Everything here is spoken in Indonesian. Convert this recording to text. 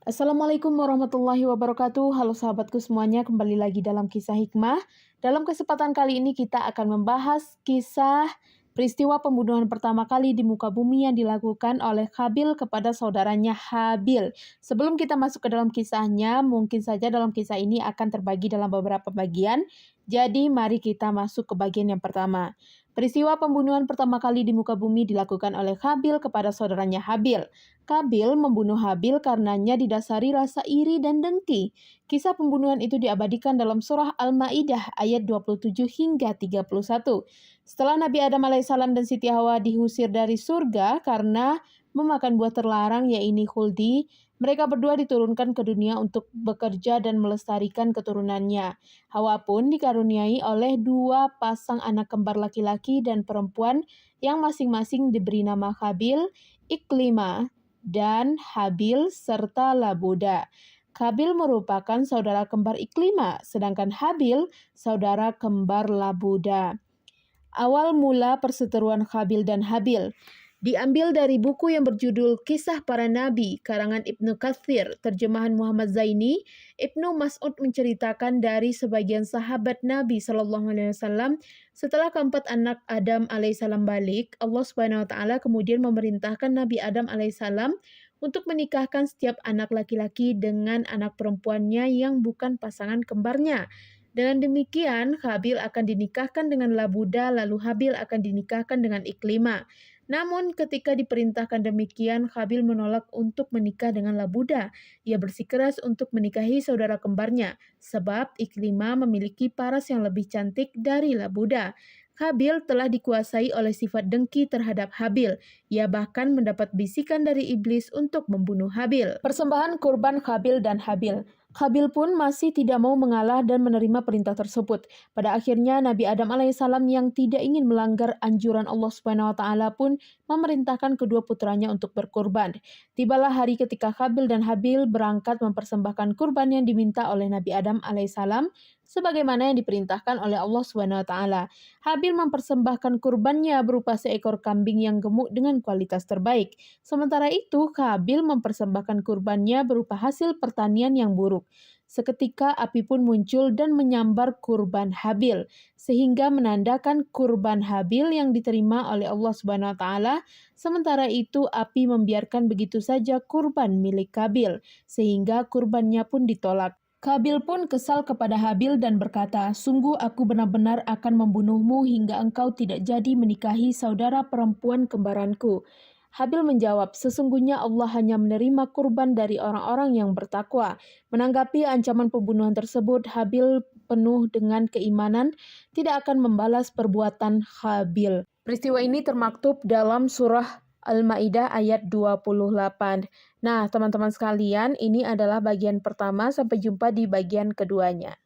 Assalamualaikum warahmatullahi wabarakatuh. Halo sahabatku semuanya, kembali lagi dalam kisah hikmah. Dalam kesempatan kali ini kita akan membahas kisah peristiwa pembunuhan pertama kali di muka bumi yang dilakukan oleh Qabil kepada saudaranya Habil. Sebelum kita masuk ke dalam kisahnya, mungkin saja dalam kisah ini akan terbagi dalam beberapa bagian. Jadi mari kita masuk ke bagian yang pertama. Peristiwa pembunuhan pertama kali di muka bumi dilakukan oleh Qabil kepada saudaranya Habil. Qabil membunuh Habil karenanya didasari rasa iri dan dengki. Kisah pembunuhan itu diabadikan dalam surah Al-Maidah ayat 27 hingga 31. Setelah Nabi Adam alaihissalam dan Siti Hawa dihusir dari surga karena memakan buah terlarang yaitu khuldi, mereka berdua diturunkan ke dunia untuk bekerja dan melestarikan keturunannya. Hawa pun dikaruniai oleh dua pasang anak kembar laki-laki dan perempuan yang masing-masing diberi nama Qabil, Iklimah, dan Habil serta Labuda. Qabil merupakan saudara kembar Iklimah, sedangkan Habil saudara kembar Labuda. Awal mula perseteruan Qabil dan Habil diambil dari buku yang berjudul Kisah Para Nabi, karangan Ibnu Katsir, terjemahan Muhammad Zaini. Ibnu Mas'ud menceritakan dari sebagian sahabat Nabi Shallallahu Alaihi Wasallam, setelah keempat anak Adam alaihissalam balik, Allah Subhanahu Wa Taala kemudian memerintahkan Nabi Adam alaihissalam untuk menikahkan setiap anak laki-laki dengan anak perempuannya yang bukan pasangan kembarnya. Dengan demikian, Qabil akan dinikahkan dengan Labuda, lalu Habil akan dinikahkan dengan Iklimah. Namun ketika diperintahkan demikian, Qabil menolak untuk menikah dengan Labuda. Ia bersikeras untuk menikahi saudara kembarnya, sebab Iklimah memiliki paras yang lebih cantik dari Labuda. Qabil telah dikuasai oleh sifat dengki terhadap Habil. Ia bahkan mendapat bisikan dari iblis untuk membunuh Habil. Persembahan kurban Qabil dan Habil. Qabil pun masih tidak mau mengalah dan menerima perintah tersebut. Pada akhirnya Nabi Adam alaihissalam yang tidak ingin melanggar anjuran Allah Subhanahu wa taala pun memerintahkan kedua putranya untuk berkurban. Tibalah hari ketika Qabil dan Habil berangkat mempersembahkan kurban yang diminta oleh Nabi Adam alaihissalam sebagaimana yang diperintahkan oleh Allah Subhanahu wa taala. Habil mempersembahkan kurbannya berupa seekor kambing yang gemuk dengan kualitas terbaik. Sementara itu, Qabil mempersembahkan kurbannya berupa hasil pertanian yang buruk. Seketika api pun muncul dan menyambar kurban Habil, sehingga menandakan kurban Habil yang diterima oleh Allah Subhanahu wa taala. Sementara itu api membiarkan begitu saja kurban milik Qabil, sehingga kurbannya pun ditolak. Qabil pun kesal kepada Habil dan berkata, "Sungguh aku benar-benar akan membunuhmu hingga engkau tidak jadi menikahi saudara perempuan kembaranku." Habil menjawab, "Sesungguhnya Allah hanya menerima kurban dari orang-orang yang bertakwa." Menanggapi ancaman pembunuhan tersebut, Habil penuh dengan keimanan tidak akan membalas perbuatan Qabil. Peristiwa ini termaktub dalam surah Al-Maidah ayat 28. Nah, teman-teman sekalian, ini adalah bagian pertama, sampai jumpa di bagian keduanya.